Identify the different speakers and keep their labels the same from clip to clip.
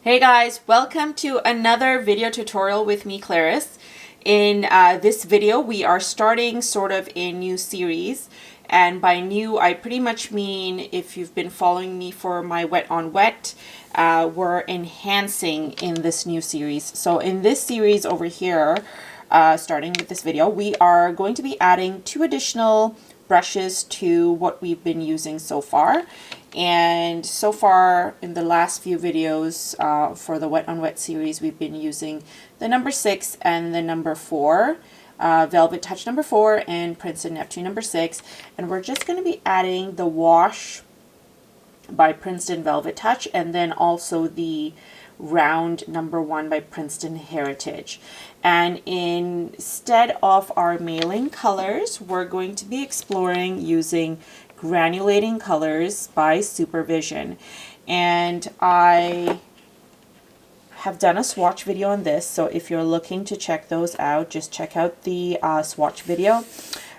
Speaker 1: Hey guys, welcome to another video tutorial with me, Claris. In this video, we are starting sort of a new series. And by new, I pretty much mean if you've been following me for my wet on wet, we're enhancing in this new series. So in this series over here, starting with this video, we are going to be adding 2 additional brushes to what we've been using so far. And so far in the last few videos for the wet on wet series, we've been using the number 6 and the number 4, Velvetouch number 4 and Princeton Neptune number 6. And we're just going to be adding the wash by Princeton Velvetouch and then also the round number 1 by Princeton Heritage. And instead of our mailing colors, we're going to be exploring using Granulating colors by Supervision. And I have done a swatch video on this, so if you're looking to check those out, just check out the swatch video.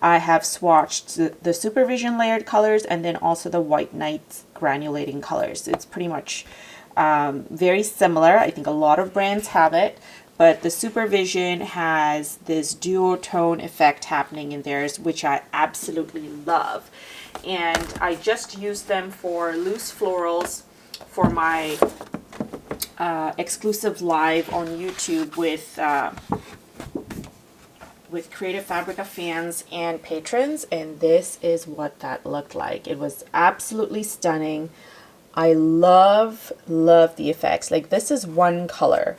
Speaker 1: I have swatched the Supervision layered colors and then also the White Nights granulating colors. It's pretty much very similar. I think a lot of brands have it, but the Supervision has this duotone effect happening in theirs, which I absolutely love. And I just used them for loose florals for my exclusive live on YouTube with Creative Fabrica fans and patrons, and this is what that looked like. It was absolutely stunning. I love the effects. Like, this is one color,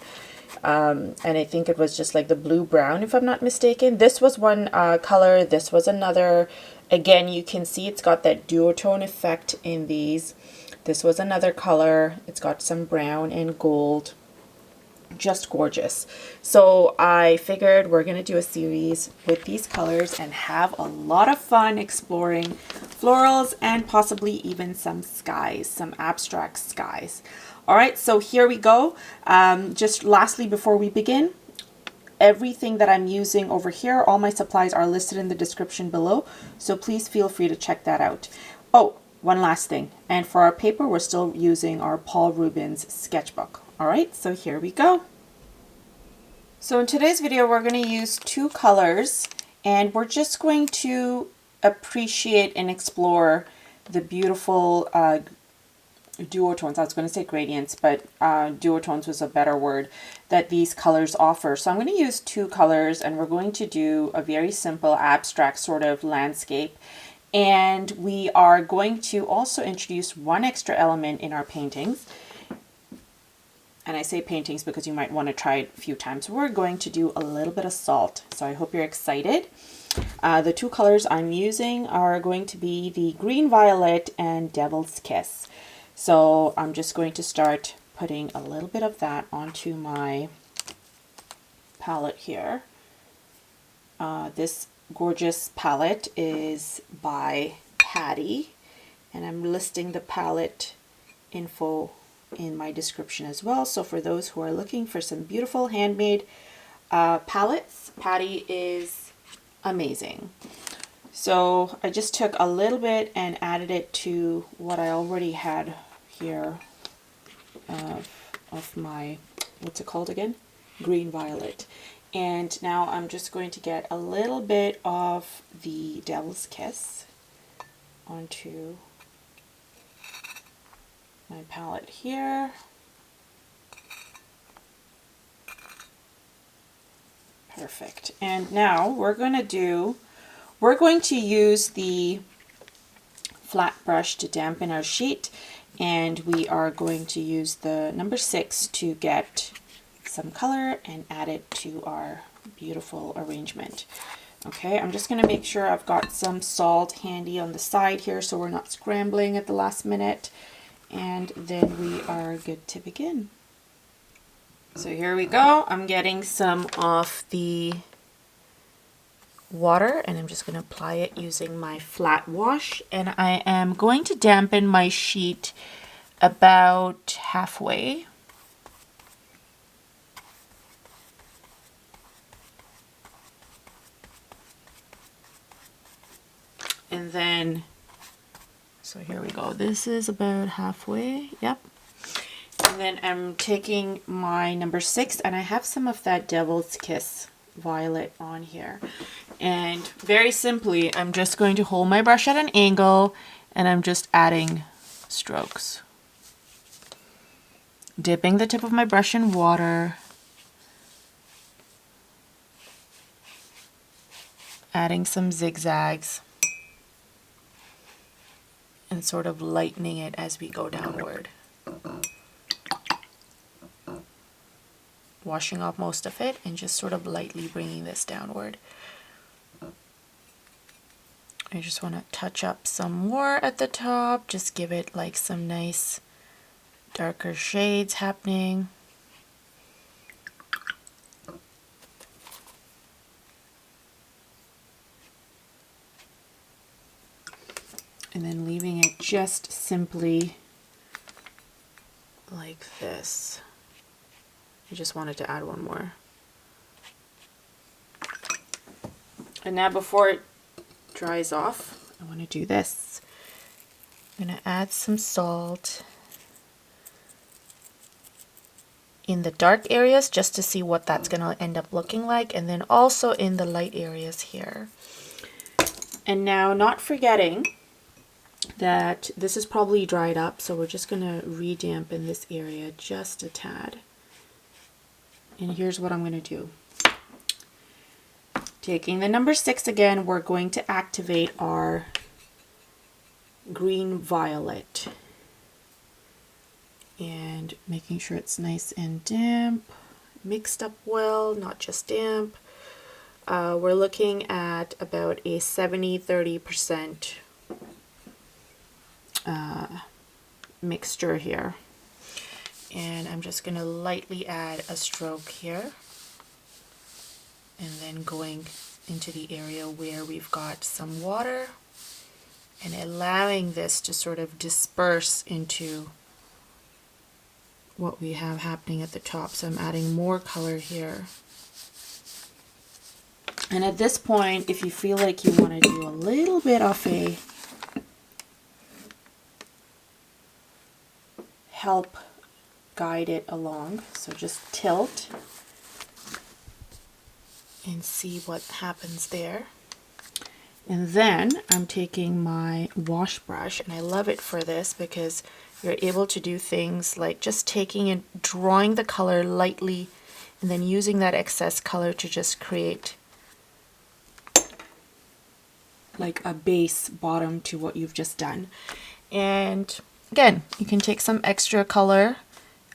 Speaker 1: and I think it was just like the blue brown, if I'm not mistaken. This was one color, this was another. Again, you can see it's got that duotone effect in these. This was another color. It's got some brown and gold. Just gorgeous. So I figured we're going to do a series with these colors and have a lot of fun exploring florals and possibly even some skies, some abstract skies. All right, so here we go. Just lastly, before we begin, everything that I'm using over here, all my supplies are listed in the description below, so please feel free to check that out. Oh, one last thing, and for our paper, we're still using our Paul Rubens sketchbook. All right, so here we go. So in today's video, we're going to use 2 colors, and we're just going to appreciate and explore the beautiful duotones. I was going to say gradients, but duotones was a better word that these colors offer. So I'm going to use 2 colors, and we're going to do a very simple abstract sort of landscape. And we are going to also introduce one extra element in our paintings. And I say paintings because you might want to try it a few times. We're going to do a little bit of salt. So I hope you're excited. The 2 colors I'm using are going to be the Green Violet and Devil's Kiss. So I'm just going to start putting a little bit of that onto my palette here. This gorgeous palette is by Patti, and I'm listing the palette info in my description as well. So for those who are looking for some beautiful handmade palettes, Patti is amazing. So I just took a little bit and added it to what I already had here of my, what's it called again? Green Violet. And now I'm just going to get a little bit of the Devil's Kiss onto my palette here. Perfect. And now we're going to use the flat brush to dampen our sheet, and we are going to use the number 6 to get some color and add it to our beautiful arrangement. Okay, I'm just going to make sure I've got some salt handy on the side here so we're not scrambling at the last minute, and then we are good to begin. So here we go. I'm getting some of the water and I'm just going to apply it using my flat wash, and I am going to dampen my sheet about halfway. And then, so here we go. This is about halfway. Yep. And then I'm taking my number 6, and I have some of that Devil's Kiss violet on here. And very simply, I'm just going to hold my brush at an angle, and I'm just adding strokes. Dipping the tip of my brush in water. Adding some zigzags. And sort of lightening it as we go downward. Washing off most of it and just sort of lightly bringing this downward. I just want to touch up some more at the top, just give it like some nice darker shades happening. And then leaving it just simply like this. I just wanted to add one more. And now before it dries off, I want to do this. I'm going to add some salt in the dark areas just to see what that's going to end up looking like, and then also in the light areas here. And now, not forgetting that this is probably dried up, so we're just going to redampen this area just a tad. And here's what I'm going to do. Taking the number 6 again, we're going to activate our green violet. And making sure it's nice and damp, mixed up well, not just damp. We're looking at about a 70-30% mixture here. And I'm just going to lightly add a stroke here, and then going into the area where we've got some water and allowing this to sort of disperse into what we have happening at the top. So I'm adding more color here. And at this point, if you feel like you want to do a little bit of a help guide it along, so just tilt and see what happens there. And then I'm taking my wash brush, and I love it for this because you're able to do things like just taking and drawing the color lightly and then using that excess color to just create like a base bottom to what you've just done. And again, you can take some extra color,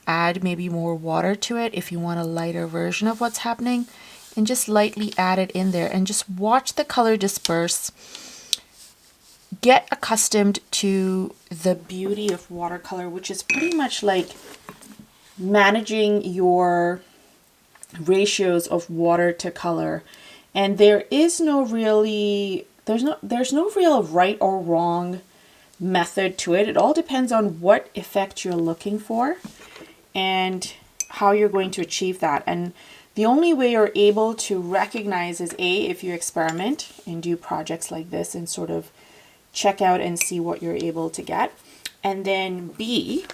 Speaker 1: add maybe more water to it if you want a lighter version of what's happening, and just lightly add it in there and just watch the color disperse. Get accustomed to the beauty of watercolor, which is pretty much like managing your ratios of water to color. And there is no really, there's no real right or wrong method to it. It all depends on what effect you're looking for and how you're going to achieve that. And the only way you're able to recognize is A, if you experiment and do projects like this and sort of check out and see what you're able to get. And then B,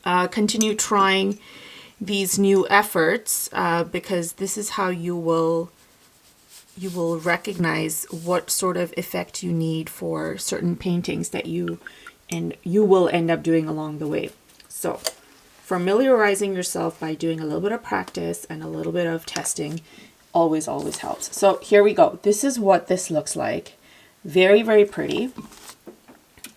Speaker 1: continue trying these new efforts because this is how you will recognize what sort of effect you need for certain paintings that you will end up doing along the way. So familiarizing yourself by doing a little bit of practice and a little bit of testing always helps. So here we go. This is what this looks like. Very, very pretty.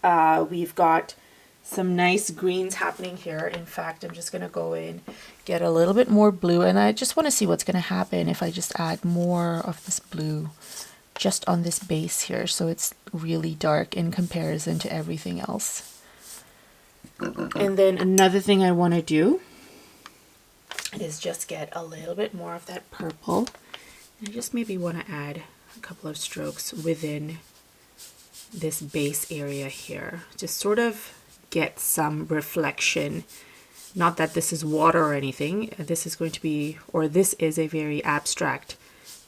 Speaker 1: We've got some nice greens happening here. In fact, I'm just going to go in, get a little bit more blue, and I just want to see what's going to happen if I just add more of this blue just on this base here, so it's really dark in comparison to everything else. And then another thing I want to do is just get a little bit more of that purple. I just maybe want to add a couple of strokes within this base area here, just sort of get some reflection. Not that this is water or anything. This is going to be, or this is a very abstract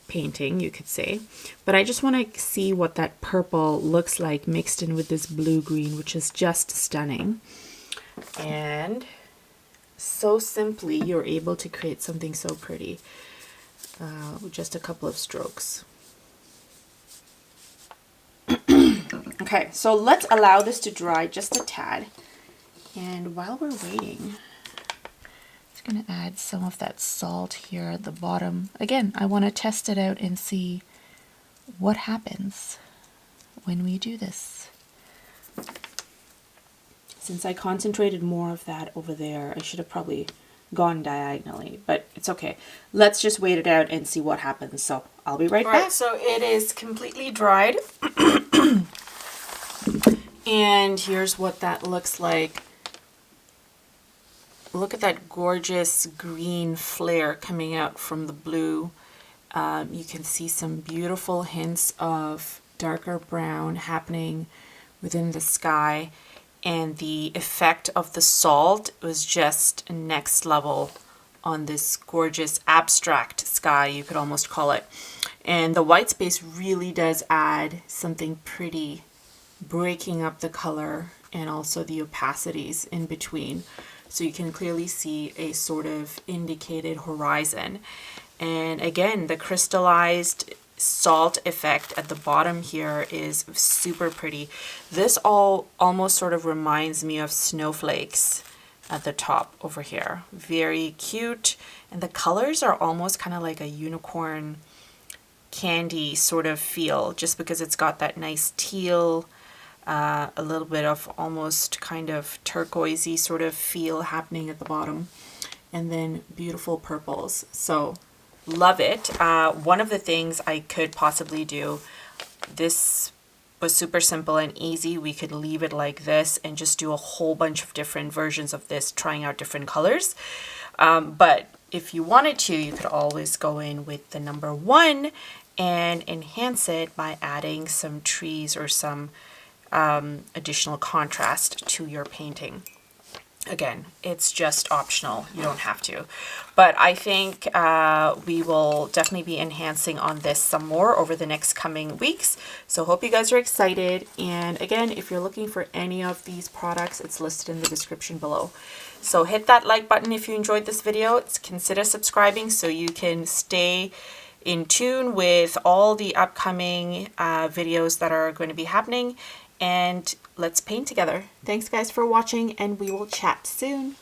Speaker 1: painting, you could say. But I just want to see what that purple looks like mixed in with this blue-green, which is just stunning. And so simply you're able to create something so pretty with just a couple of strokes. Okay, so let's allow this to dry just a tad. And while we're waiting, I'm going to add some of that salt here at the bottom. Again, I want to test it out and see what happens when we do this. Since I concentrated more of that over there, I should have probably gone diagonally, but it's okay. Let's just wait it out and see what happens. So I'll be right back. All right, so it is completely dried. And here's what that looks like. Look at that gorgeous green flare coming out from the blue. You can see some beautiful hints of darker brown happening within the sky. And the effect of the salt was just next level on this gorgeous abstract sky, you could almost call it. And the white space really does add something pretty, breaking up the color and also the opacities in between. So you can clearly see a sort of indicated horizon. And again, the crystallized salt effect at the bottom here is super pretty. This all almost sort of reminds me of snowflakes at the top over here. Very cute. And the colors are almost kind of like a unicorn candy sort of feel, just because it's got that nice teal, a little bit of almost kind of turquoisey sort of feel happening at the bottom, and then beautiful purples. So love it. One of the things I could possibly do, this was super simple and easy. We could leave it like this and just do a whole bunch of different versions of this, trying out different colors. But if you wanted to, you could always go in with the number 1 and enhance it by adding some trees or some additional contrast to your painting. Again, it's just optional. You don't have to. But I think we will definitely be enhancing on this some more over the next coming weeks. So hope you guys are excited. And again, if you're looking for any of these products, it's listed in the description below. So hit that like button if you enjoyed this video. Consider subscribing so you can stay in tune with all the upcoming videos that are going to be happening. And let's paint together. Thanks guys for watching, and we will chat soon.